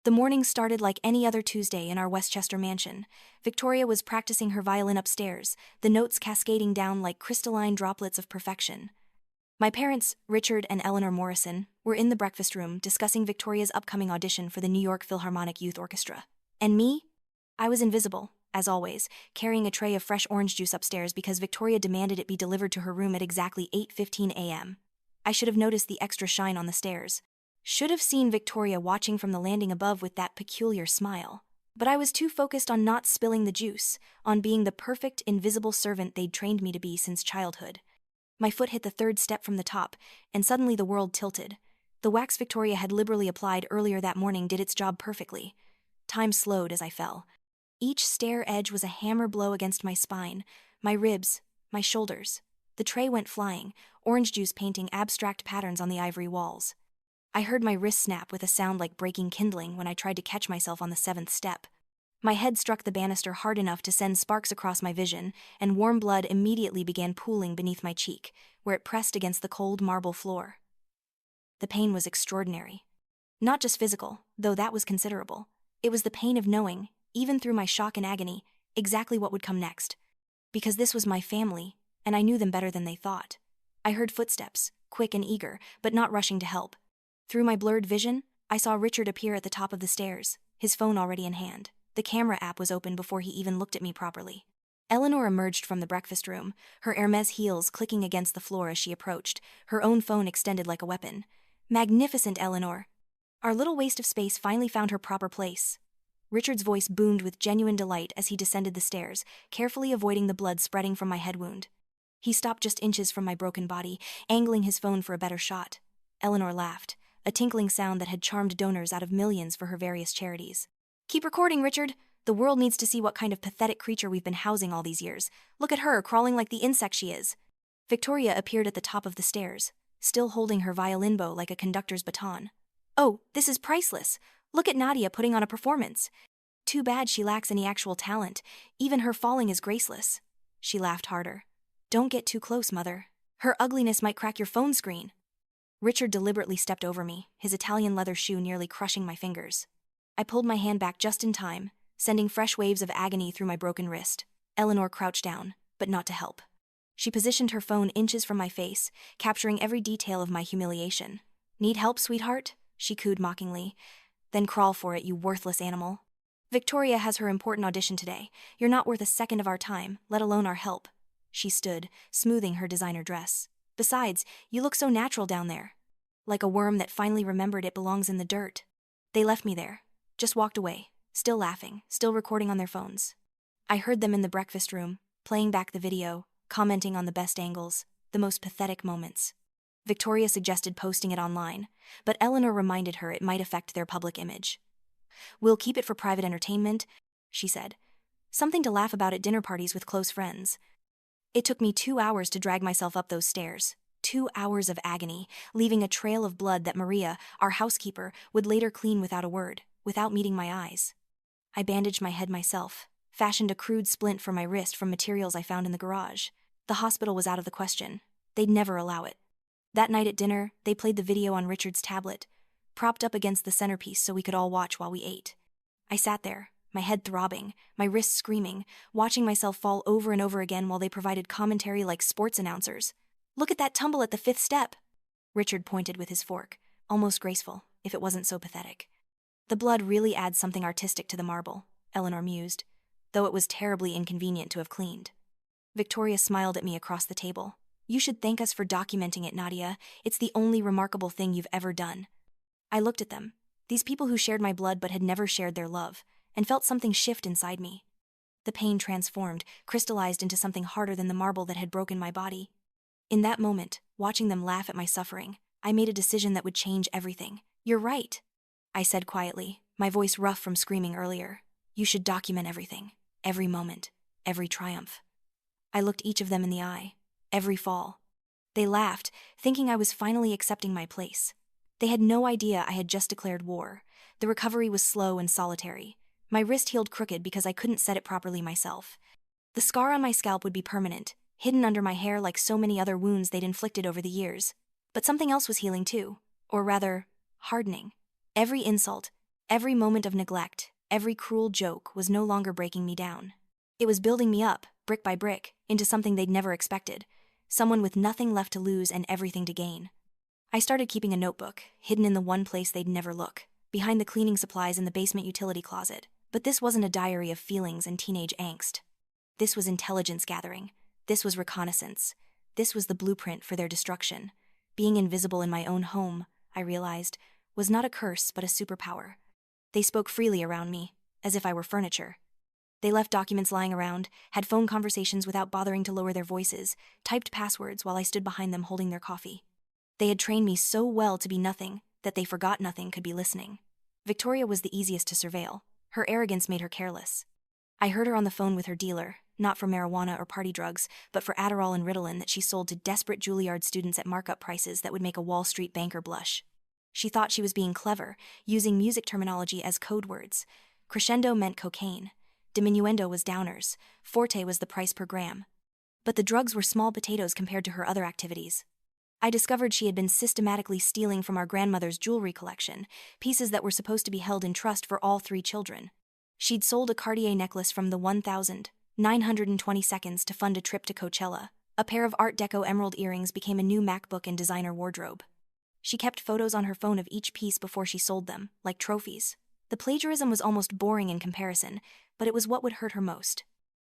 The morning started like any other Tuesday in our Westchester mansion. Victoria was practicing her violin upstairs, the notes cascading down like crystalline droplets of perfection. My parents, Richard and Eleanor Morrison, were in the breakfast room discussing Victoria's upcoming audition for the New York Philharmonic Youth Orchestra. And me? I was invisible, as always, carrying a tray of fresh orange juice upstairs because Victoria demanded it be delivered to her room at exactly 8:15 a.m. I should have noticed the extra shine on the stairs. Should have seen Victoria watching from the landing above with that peculiar smile. But I was too focused on not spilling the juice, on being the perfect invisible servant they'd trained me to be since childhood. My foot hit the third step from the top, and suddenly the world tilted. The wax Victoria had liberally applied earlier that morning did its job perfectly. Time slowed as I fell. Each stair edge was a hammer blow against my spine, my ribs, my shoulders. The tray went flying, orange juice painting abstract patterns on the ivory walls. I heard my wrist snap with a sound like breaking kindling when I tried to catch myself on the seventh step. My head struck the banister hard enough to send sparks across my vision, and warm blood immediately began pooling beneath my cheek, where it pressed against the cold marble floor. The pain was extraordinary. Not just physical, though that was considerable. It was the pain of knowing, even through my shock and agony, exactly what would come next. Because this was my family, and I knew them better than they thought. I heard footsteps, quick and eager, but not rushing to help. Through my blurred vision, I saw Richard appear at the top of the stairs, his phone already in hand. The camera app was open before he even looked at me properly. Eleanor emerged from the breakfast room, her Hermes heels clicking against the floor as she approached, her own phone extended like a weapon. Magnificent, Eleanor! Our little waste of space finally found her proper place. Richard's voice boomed with genuine delight as he descended the stairs, carefully avoiding the blood spreading from my head wound. He stopped just inches from my broken body, angling his phone for a better shot. Eleanor laughed, a tinkling sound that had charmed donors out of millions for her various charities. "Keep recording, Richard. The world needs to see what kind of pathetic creature we've been housing all these years. Look at her, crawling like the insect she is." Victoria appeared at the top of the stairs, still holding her violin bow like a conductor's baton. "Oh, this is priceless. Look at Nadia putting on a performance. Too bad she lacks any actual talent. Even her falling is graceless." She laughed harder. "Don't get too close, Mother. Her ugliness might crack your phone screen." Richard deliberately stepped over me, his Italian leather shoe nearly crushing my fingers. I pulled my hand back just in time, sending fresh waves of agony through my broken wrist. Eleanor crouched down, but not to help. She positioned her phone inches from my face, capturing every detail of my humiliation. "Need help, sweetheart?" she cooed mockingly. "Then crawl for it, you worthless animal. Victoria has her important audition today. You're not worth a second of our time, let alone our help." She stood, smoothing her designer dress. "Besides, you look so natural down there. Like a worm that finally remembered it belongs in the dirt." They left me there, just walked away, still laughing, still recording on their phones. I heard them in the breakfast room, playing back the video, commenting on the best angles, the most pathetic moments. Victoria suggested posting it online, but Eleanor reminded her it might affect their public image. "We'll keep it for private entertainment," she said. "Something to laugh about at dinner parties with close friends." It took me 2 hours to drag myself up those stairs. 2 hours of agony, leaving a trail of blood that Maria, our housekeeper, would later clean without a word, without meeting my eyes. I bandaged my head myself, fashioned a crude splint for my wrist from materials I found in the garage. The hospital was out of the question. They'd never allow it. That night at dinner, they played the video on Richard's tablet, propped up against the centerpiece so we could all watch while we ate. I sat there, my head throbbing, my wrists screaming, watching myself fall over and over again while they provided commentary like sports announcers. "Look at that tumble at the 5th step." Richard pointed with his fork, almost graceful, if it wasn't so pathetic. "The blood really adds something artistic to the marble," Eleanor mused, though it was terribly inconvenient to have cleaned. Victoria smiled at me across the table. "You should thank us for documenting it, Nadia. It's the only remarkable thing you've ever done." I looked at them, these people who shared my blood but had never shared their love, and felt something shift inside me. The pain transformed, crystallized into something harder than the marble that had broken my body. In that moment, watching them laugh at my suffering, I made a decision that would change everything. "You're right," I said quietly, my voice rough from screaming earlier. "You should document everything, every moment, every triumph." I looked each of them in the eye, every fall. They laughed, thinking I was finally accepting my place. They had no idea I had just declared war. The recovery was slow and solitary. My wrist healed crooked because I couldn't set it properly myself. The scar on my scalp would be permanent, hidden under my hair like so many other wounds they'd inflicted over the years. But something else was healing too, or rather, hardening. Every insult, Every moment of neglect, every cruel joke was no longer breaking me down. It was building me up, brick by brick, into something they'd never expected, someone with nothing left to lose and everything to gain. I started keeping a notebook, hidden in the one place they'd never look, behind the cleaning supplies in the basement utility closet. But this wasn't a diary of feelings and teenage angst. This was intelligence gathering. This was reconnaissance. This was the blueprint for their destruction. Being invisible in my own home, I realized, was not a curse but a superpower. They spoke freely around me, as if I were furniture. They left documents lying around, had phone conversations without bothering to lower their voices, typed passwords while I stood behind them holding their coffee. They had trained me so well to be nothing that they forgot nothing could be listening. Victoria was the easiest to surveil. Her arrogance made her careless. I heard her on the phone with her dealer, not for marijuana or party drugs, but for Adderall and Ritalin that she sold to desperate Juilliard students at markup prices that would make a Wall Street banker blush. She thought she was being clever, using music terminology as code words. Crescendo meant cocaine. Diminuendo was downers. Forte was the price per gram. But the drugs were small potatoes compared to her other activities. I discovered she had been systematically stealing from our grandmother's jewelry collection, pieces that were supposed to be held in trust for all 3 children. She'd sold a Cartier necklace from the 1,920 seconds to fund a trip to Coachella. A pair of Art Deco emerald earrings became a new MacBook and designer wardrobe. She kept photos on her phone of each piece before she sold them, like trophies. The plagiarism was almost boring in comparison, but it was what would hurt her most.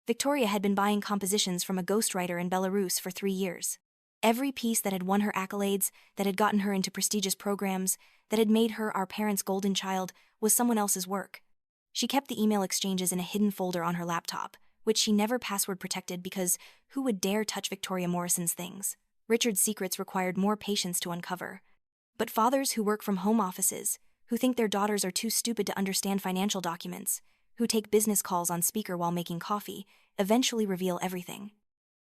Victoria had been buying compositions from a ghostwriter in Belarus for 3 years. Every piece that had won her accolades, that had gotten her into prestigious programs, that had made her our parents' golden child, was someone else's work. She kept the email exchanges in a hidden folder on her laptop, which she never password protected because who would dare touch Victoria Morrison's things? Richard's secrets required more patience to uncover. But fathers who work from home offices, who think their daughters are too stupid to understand financial documents, who take business calls on speaker while making coffee, eventually reveal everything.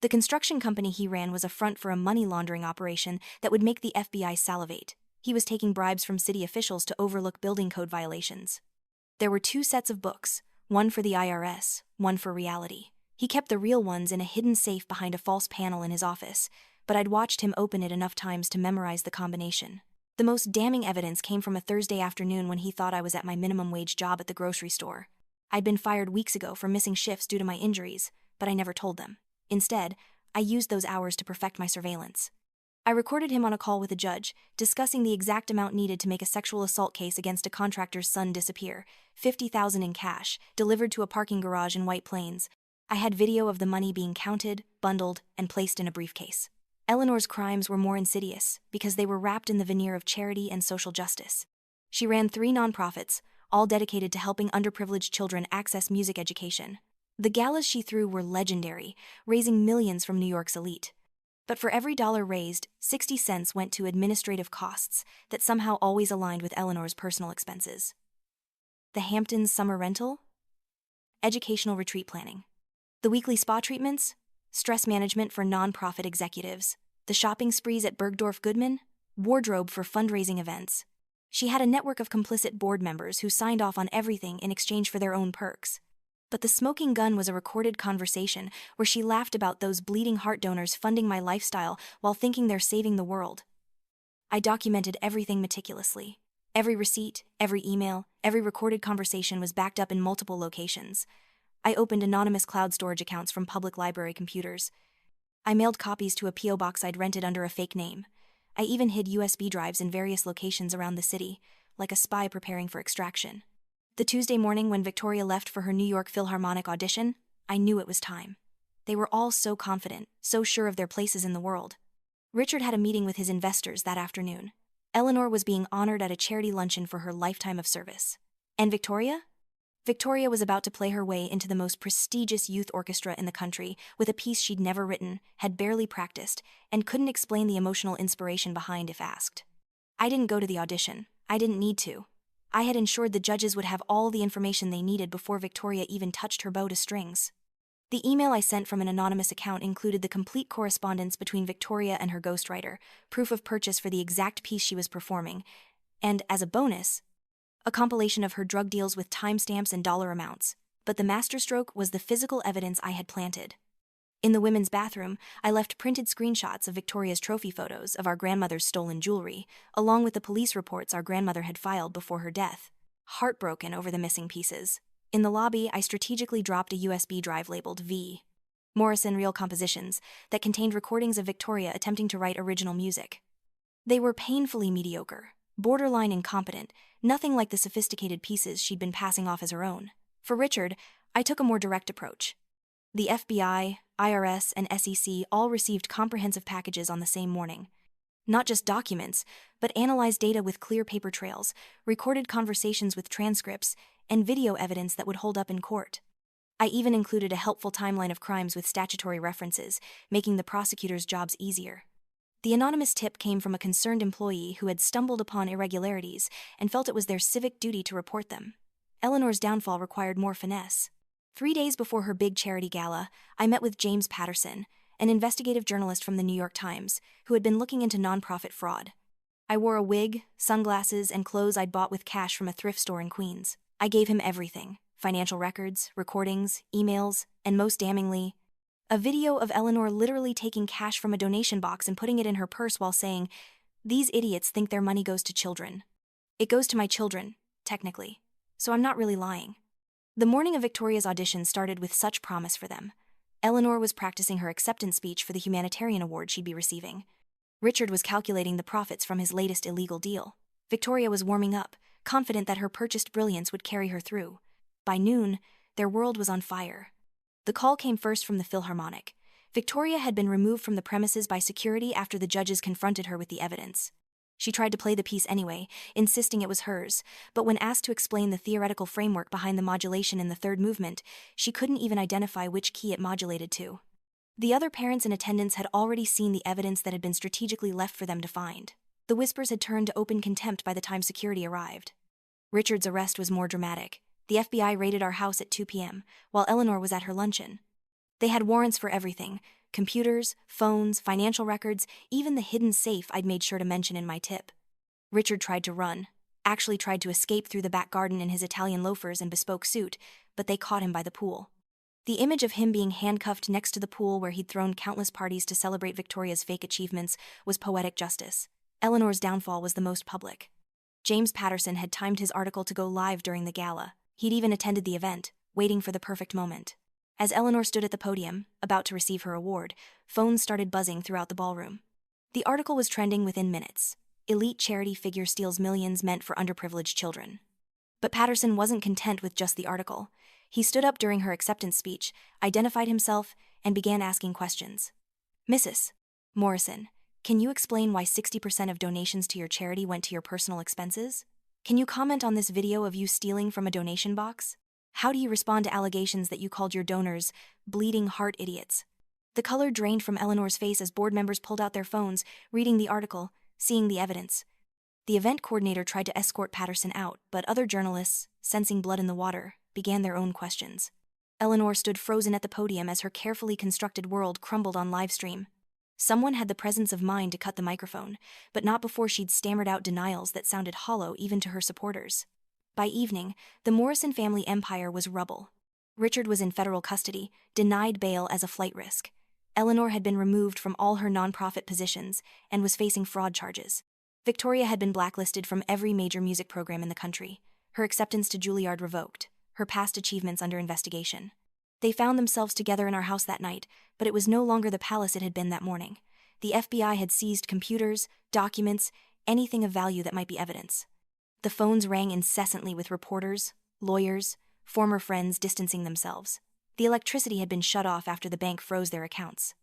The construction company he ran was a front for a money laundering operation that would make the FBI salivate. He was taking bribes from city officials to overlook building code violations. There were 2 sets of books, one for the IRS, one for reality. He kept the real ones in a hidden safe behind a false panel in his office, but I'd watched him open it enough times to memorize the combination. The most damning evidence came from a Thursday afternoon when he thought I was at my minimum wage job at the grocery store. I'd been fired weeks ago for missing shifts due to my injuries, but I never told them. Instead, I used those hours to perfect my surveillance. I recorded him on a call with a judge, discussing the exact amount needed to make a sexual assault case against a contractor's son disappear, $50,000 in cash, delivered to a parking garage in White Plains. I had video of the money being counted, bundled, and placed in a briefcase. Eleanor's crimes were more insidious because they were wrapped in the veneer of charity and social justice. She ran 3 nonprofits, all dedicated to helping underprivileged children access music education. The galas she threw were legendary, raising millions from New York's elite. But for every dollar raised, 60 cents went to administrative costs that somehow always aligned with Eleanor's personal expenses. The Hamptons summer rental? Educational retreat planning. The weekly spa treatments? Stress management for nonprofit executives. The shopping sprees at Bergdorf Goodman? Wardrobe for fundraising events. She had a network of complicit board members who signed off on everything in exchange for their own perks. But the smoking gun was a recorded conversation where she laughed about those bleeding heart donors funding my lifestyle while thinking they're saving the world. I documented everything meticulously. Every receipt, every email, every recorded conversation was backed up in multiple locations. I opened anonymous cloud storage accounts from public library computers. I mailed copies to a P.O. box I'd rented under a fake name. I even hid USB drives in various locations around the city, like a spy preparing for extraction. The Tuesday morning when Victoria left for her New York Philharmonic audition, I knew it was time. They were all so confident, so sure of their places in the world. Richard had a meeting with his investors that afternoon. Eleanor was being honored at a charity luncheon for her lifetime of service. And Victoria? Victoria was about to play her way into the most prestigious youth orchestra in the country with a piece she'd never written, had barely practiced, and couldn't explain the emotional inspiration behind if asked. I didn't go to the audition. I didn't need to. I had ensured the judges would have all the information they needed before Victoria even touched her bow to strings. The email I sent from an anonymous account included the complete correspondence between Victoria and her ghostwriter, proof of purchase for the exact piece she was performing, and, as a bonus, a compilation of her drug deals with timestamps and dollar amounts. But the masterstroke was the physical evidence I had planted. In the women's bathroom, I left printed screenshots of Victoria's trophy photos of our grandmother's stolen jewelry, along with the police reports our grandmother had filed before her death. heartbroken over the missing pieces. In the lobby, I strategically dropped a USB drive labeled V. Morrison Real Compositions that contained recordings of Victoria attempting to write original music. They were painfully mediocre, borderline incompetent, nothing like the sophisticated pieces she'd been passing off as her own. For Richard, I took a more direct approach. The FBI, IRS, and SEC all received comprehensive packages on the same morning. Not just documents, but analyzed data with clear paper trails, recorded conversations with transcripts, and video evidence that would hold up in court. I even included a helpful timeline of crimes with statutory references, making the prosecutors' jobs easier. The anonymous tip came from a concerned employee who had stumbled upon irregularities and felt it was their civic duty to report them. Eleanor's downfall required more finesse. 3 days before her big charity gala, I met with James Patterson, an investigative journalist from the New York Times, who had been looking into nonprofit fraud. I wore a wig, sunglasses, and clothes I'd bought with cash from a thrift store in Queens. I gave him everything: financial records, recordings, emails, and most damningly, a video of Eleanor literally taking cash from a donation box and putting it in her purse while saying, "These idiots think their money goes to children. It goes to my children, technically, so I'm not really lying." The morning of Victoria's audition started with such promise for them. Eleanor was practicing her acceptance speech for the humanitarian award she'd be receiving. Richard was calculating the profits from his latest illegal deal. Victoria was warming up, confident that her purchased brilliance would carry her through. By noon, their world was on fire. The call came first from the Philharmonic. Victoria had been removed from the premises by security after the judges confronted her with the evidence. She tried to play the piece anyway, insisting it was hers, but when asked to explain the theoretical framework behind the modulation in the third movement, she couldn't even identify which key it modulated to. The other parents in attendance had already seen the evidence that had been strategically left for them to find. The whispers had turned to open contempt by the time security arrived. Richard's arrest was more dramatic. The FBI raided our house at 2 p.m., while Eleanor was at her luncheon. They had warrants for everything: computers, phones, financial records, even the hidden safe I'd made sure to mention in my tip. Richard tried to run, actually tried to escape through the back garden in his Italian loafers and bespoke suit, but they caught him by the pool. The image of him being handcuffed next to the pool where he'd thrown countless parties to celebrate Victoria's fake achievements was poetic justice. Eleanor's downfall was the most public. James Patterson had timed his article to go live during the gala. He'd even attended the event, waiting for the perfect moment. As Eleanor stood at the podium, about to receive her award, phones started buzzing throughout the ballroom. The article was trending within minutes. Elite charity figure steals millions meant for underprivileged children. But Patterson wasn't content with just the article. He stood up during her acceptance speech, identified himself, and began asking questions. "Mrs. Morrison, can you explain why 60% of donations to your charity went to your personal expenses? Can you comment on this video of you stealing from a donation box? How do you respond to allegations that you called your donors bleeding heart idiots?" The color drained from Eleanor's face as board members pulled out their phones, reading the article, seeing the evidence. The event coordinator tried to escort Patterson out, but other journalists, sensing blood in the water, began their own questions. Eleanor stood frozen at the podium as her carefully constructed world crumbled on livestream. Someone had the presence of mind to cut the microphone, but not before she'd stammered out denials that sounded hollow even to her supporters. By evening, the Morrison family empire was rubble. Richard was in federal custody, denied bail as a flight risk. Eleanor had been removed from all her nonprofit positions and was facing fraud charges. Victoria had been blacklisted from every major music program in the country, her acceptance to Juilliard revoked, her past achievements under investigation. They found themselves together in our house that night, but it was no longer the palace it had been that morning. The FBI had seized computers, documents, anything of value that might be evidence. The phones rang incessantly with reporters, lawyers, former friends distancing themselves. The electricity had been shut off after the bank froze their accounts.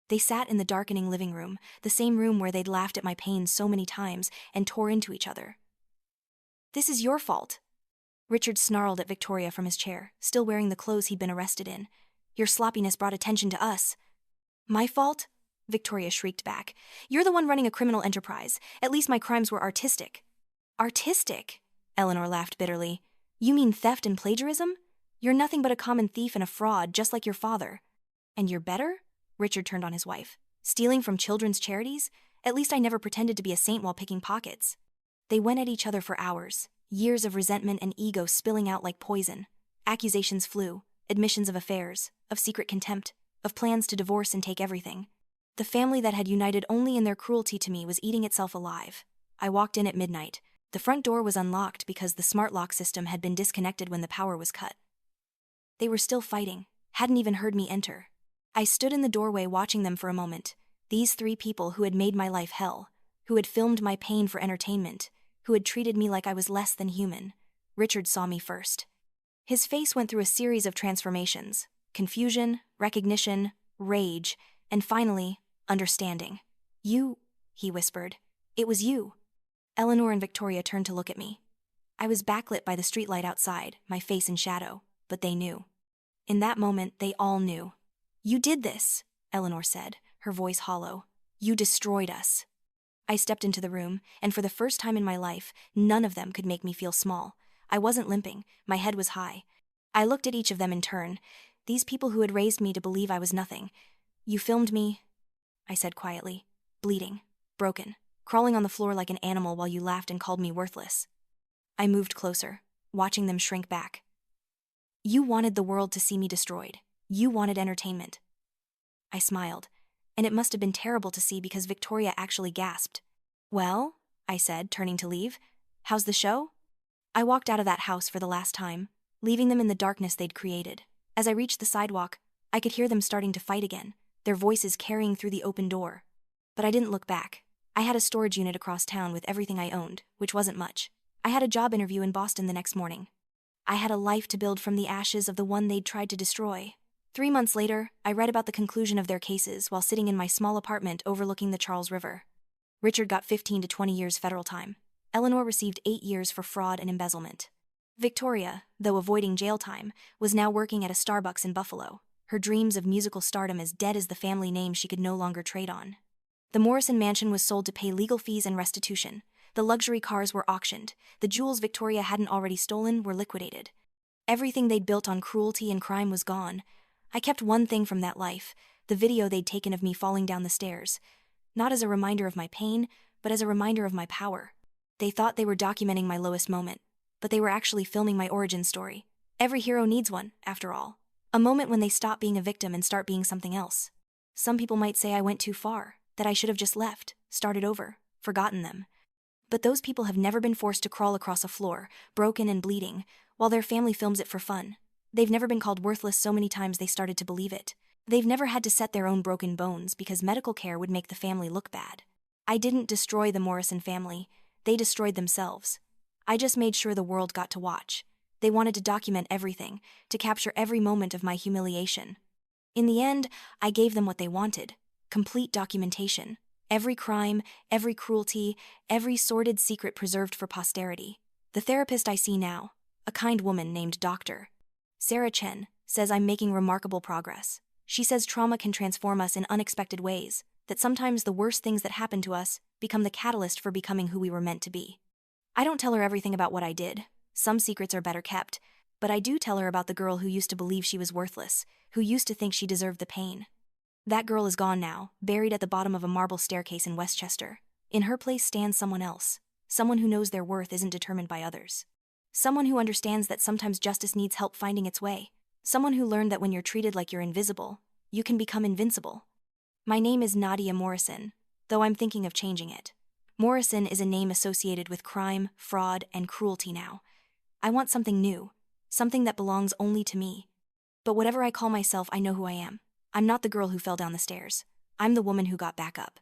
They sat in the darkening living room, the same room where they'd laughed at my pain so many times and tore into each other. "This is your fault." Richard snarled at Victoria from his chair, still wearing the clothes he'd been arrested in. "Your sloppiness brought attention to us." "My fault?" Victoria shrieked back. "You're the one running a criminal enterprise. At least my crimes were artistic." "Artistic?" Eleanor laughed bitterly. "You mean theft and plagiarism? You're nothing but a common thief and a fraud, just like your father." "And you're better?" Richard turned on his wife. "Stealing from children's charities? At least I never pretended to be a saint while picking pockets." They went at each other for hours, years of resentment and ego spilling out like poison. Accusations flew, admissions of affairs, of secret contempt, of plans to divorce and take everything. The family that had united only in their cruelty to me was eating itself alive. I walked in at midnight, The front door was unlocked because the smart lock system had been disconnected when the power was cut. They were still fighting, hadn't even heard me enter. I stood in the doorway watching them for a moment. These 3 people who had made my life hell, who had filmed my pain for entertainment, who had treated me like I was less than human. Richard saw me first. His face went through a series of transformations: confusion, recognition, rage, and finally, understanding. "You," he whispered. "It was you." Eleanor and Victoria turned to look at me. I was backlit by the streetlight outside, my face in shadow, but they knew. In that moment, they all knew. "You did this," Eleanor said, her voice hollow. "You destroyed us." I stepped into the room, and for the first time in my life, none of them could make me feel small. I wasn't limping, my head was high. I looked at each of them in turn, these people who had raised me to believe I was nothing. "You filmed me," I said quietly, "bleeding, broken, crawling on the floor like an animal while you laughed and called me worthless." I moved closer, watching them shrink back. "You wanted the world to see me destroyed. You wanted entertainment." I smiled, and it must have been terrible to see because Victoria actually gasped. "Well," I said, turning to leave, "how's the show?" I walked out of that house for the last time, leaving them in the darkness they'd created. As I reached the sidewalk, I could hear them starting to fight again, their voices carrying through the open door. But I didn't look back. I had a storage unit across town with everything I owned, which wasn't much. I had a job interview in Boston the next morning. I had a life to build from the ashes of the one they'd tried to destroy. 3 months later, I read about the conclusion of their cases while sitting in my small apartment overlooking the Charles River. Richard got 15 to 20 years federal time. Eleanor received 8 years for fraud and embezzlement. Victoria, though avoiding jail time, was now working at a Starbucks in Buffalo, her dreams of musical stardom as dead as the family name she could no longer trade on. The Morrison mansion was sold to pay legal fees and restitution. The luxury cars were auctioned. The jewels Victoria hadn't already stolen were liquidated. Everything they'd built on cruelty and crime was gone. I kept one thing from that life: the video they'd taken of me falling down the stairs. Not as a reminder of my pain, but as a reminder of my power. They thought they were documenting my lowest moment, but they were actually filming my origin story. Every hero needs one, after all. A moment when they stop being a victim and start being something else. Some people might say I went too far, that I should have just left, started over, forgotten them. But those people have never been forced to crawl across a floor, broken and bleeding, while their family films it for fun. They've never been called worthless so many times they started to believe it. They've never had to set their own broken bones because medical care would make the family look bad. I didn't destroy the Morrison family. They destroyed themselves. I just made sure the world got to watch. They wanted to document everything, to capture every moment of my humiliation. In the end, I gave them what they wanted: complete documentation. Every crime, every cruelty, every sordid secret preserved for posterity. The therapist I see now, a kind woman named Dr. Sarah Chen, says I'm making remarkable progress. She says trauma can transform us in unexpected ways, that sometimes the worst things that happen to us become the catalyst for becoming who we were meant to be. I don't tell her everything about what I did. Some secrets are better kept, but I do tell her about the girl who used to believe she was worthless, who used to think she deserved the pain. That girl is gone now, buried at the bottom of a marble staircase in Westchester. In her place stands someone else, someone who knows their worth isn't determined by others. Someone who understands that sometimes justice needs help finding its way. Someone who learned that when you're treated like you're invisible, you can become invincible. My name is Nadia Morrison, though I'm thinking of changing it. Morrison is a name associated with crime, fraud, and cruelty now. I want something new, something that belongs only to me. But whatever I call myself, I know who I am. I'm not the girl who fell down the stairs. I'm the woman who got back up.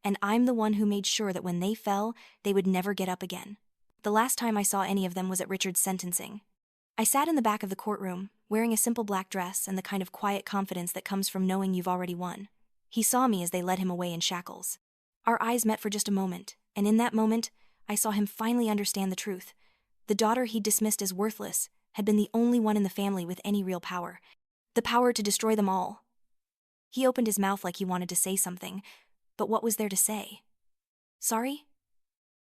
And I'm the one who made sure that when they fell, they would never get up again. The last time I saw any of them was at Richard's sentencing. I sat in the back of the courtroom, wearing a simple black dress and the kind of quiet confidence that comes from knowing you've already won. He saw me as they led him away in shackles. Our eyes met for just a moment, and in that moment, I saw him finally understand the truth. The daughter he dismissed as worthless had been the only one in the family with any real power. The power to destroy them all. He opened his mouth like he wanted to say something, but what was there to say? Sorry?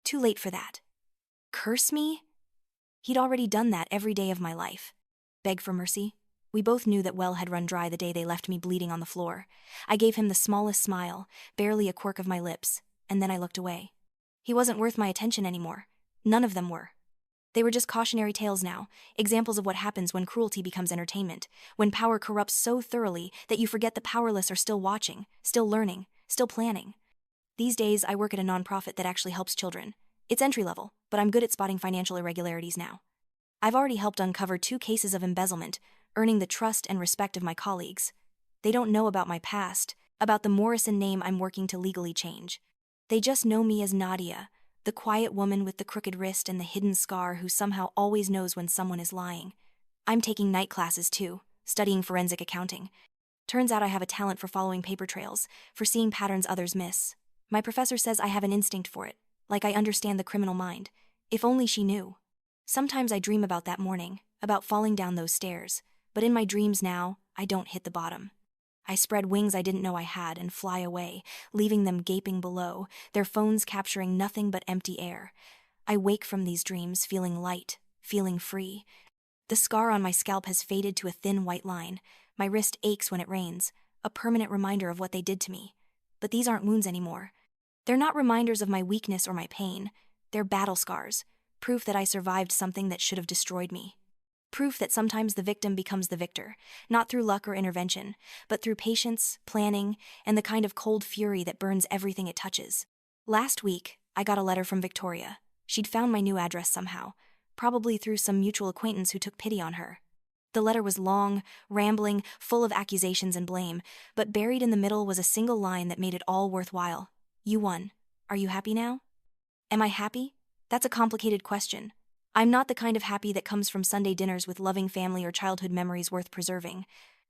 Too late for that. Curse me? He'd already done that every day of my life. Beg for mercy? We both knew that well had run dry the day they left me bleeding on the floor. I gave him the smallest smile, barely a quirk of my lips, and then I looked away. He wasn't worth my attention anymore. None of them were. They were just cautionary tales now, examples of what happens when cruelty becomes entertainment, when power corrupts so thoroughly that you forget the powerless are still watching, still learning, still planning. These days, I work at a nonprofit that actually helps children. It's entry level, but I'm good at spotting financial irregularities now. I've already helped uncover 2 cases of embezzlement, earning the trust and respect of my colleagues. They don't know about my past, about the Morrison name I'm working to legally change. They just know me as Nadia, the quiet woman with the crooked wrist and the hidden scar who somehow always knows when someone is lying. I'm taking night classes too, studying forensic accounting. Turns out I have a talent for following paper trails, for seeing patterns others miss. My professor says I have an instinct for it, like I understand the criminal mind. If only she knew. Sometimes I dream about that morning, about falling down those stairs, but in my dreams now, I don't hit the bottom. I spread wings I didn't know I had and fly away, leaving them gaping below, their phones capturing nothing but empty air. I wake from these dreams feeling light, feeling free. The scar on my scalp has faded to a thin white line. My wrist aches when it rains, a permanent reminder of what they did to me. But these aren't wounds anymore. They're not reminders of my weakness or my pain. They're battle scars, proof that I survived something that should have destroyed me. Proof that sometimes the victim becomes the victor, not through luck or intervention, but through patience, planning, and the kind of cold fury that burns everything it touches. Last week, I got a letter from Victoria. She'd found my new address somehow, probably through some mutual acquaintance who took pity on her. The letter was long, rambling, full of accusations and blame, but buried in the middle was a single line that made it all worthwhile. You won. Are you happy now? Am I happy? That's a complicated question. I'm not the kind of happy that comes from Sunday dinners with loving family or childhood memories worth preserving.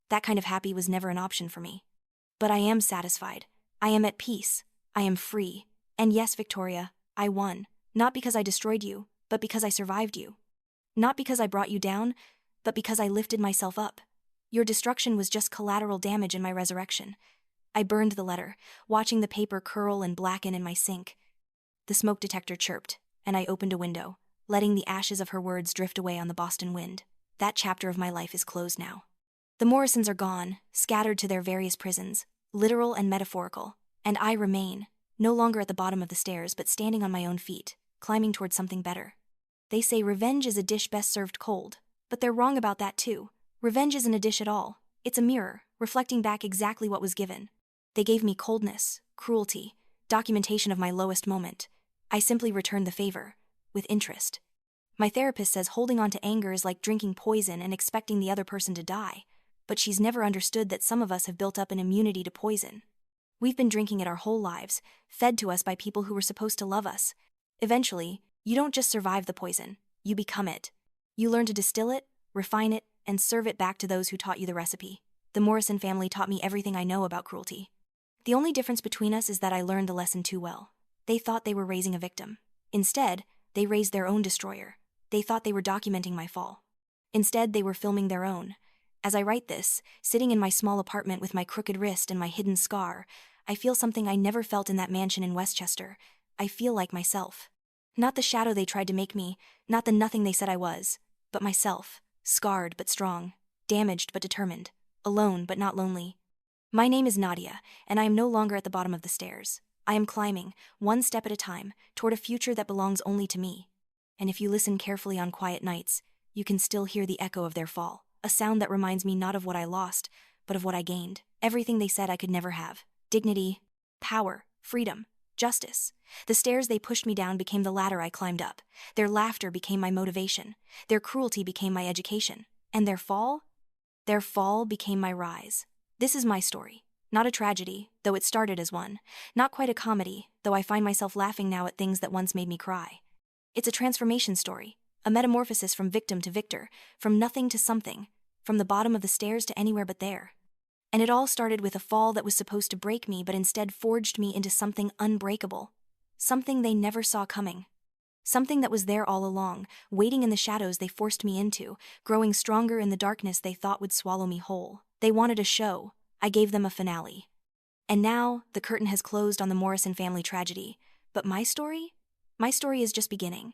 That kind of happy was never an option for me. But I am satisfied. I am at peace. I am free. And yes, Victoria, I won. Not because I destroyed you, but because I survived you. Not because I brought you down, but because I lifted myself up. Your destruction was just collateral damage in my resurrection. I burned the letter, watching the paper curl and blacken in my sink. The smoke detector chirped, and I opened a window, letting the ashes of her words drift away on the Boston wind. That chapter of my life is closed now. The Morrisons are gone, scattered to their various prisons, literal and metaphorical, and I remain, no longer at the bottom of the stairs but standing on my own feet, climbing toward something better. They say revenge is a dish best served cold, but they're wrong about that too. Revenge isn't a dish at all. It's a mirror, reflecting back exactly what was given. They gave me coldness, cruelty, documentation of my lowest moment. I simply returned the favor, with interest. My therapist says holding on to anger is like drinking poison and expecting the other person to die, but she's never understood that some of us have built up an immunity to poison. We've been drinking it our whole lives, fed to us by people who were supposed to love us. Eventually, you don't just survive the poison, you become it. You learn to distill it, refine it, and serve it back to those who taught you the recipe. The Morrison family taught me everything I know about cruelty. The only difference between us is that I learned the lesson too well. They thought they were raising a victim. Instead, they raised their own destroyer. They thought they were documenting my fall. Instead, they were filming their own. As I write this, sitting in my small apartment with my crooked wrist and my hidden scar, I feel something I never felt in that mansion in Westchester. I feel like myself. Not the shadow they tried to make me, not the nothing they said I was, but myself, scarred but strong, damaged but determined, alone but not lonely. My name is Nadia, and I am no longer at the bottom of the stairs. I am climbing, one step at a time, toward a future that belongs only to me. And if you listen carefully on quiet nights, you can still hear the echo of their fall, a sound that reminds me not of what I lost, but of what I gained. Everything they said I could never have. Dignity, power, freedom, justice. The stairs they pushed me down became the ladder I climbed up. Their laughter became my motivation. Their cruelty became my education. And their fall? Their fall became my rise. This is my story. Not a tragedy, though it started as one. Not quite a comedy, though I find myself laughing now at things that once made me cry. It's a transformation story, a metamorphosis from victim to victor, from nothing to something, from the bottom of the stairs to anywhere but there. And it all started with a fall that was supposed to break me but instead forged me into something unbreakable. Something they never saw coming. Something that was there all along, waiting in the shadows they forced me into, growing stronger in the darkness they thought would swallow me whole. They wanted a show. I gave them a finale. And now, the curtain has closed on the Morrison family tragedy. But my story? My story is just beginning.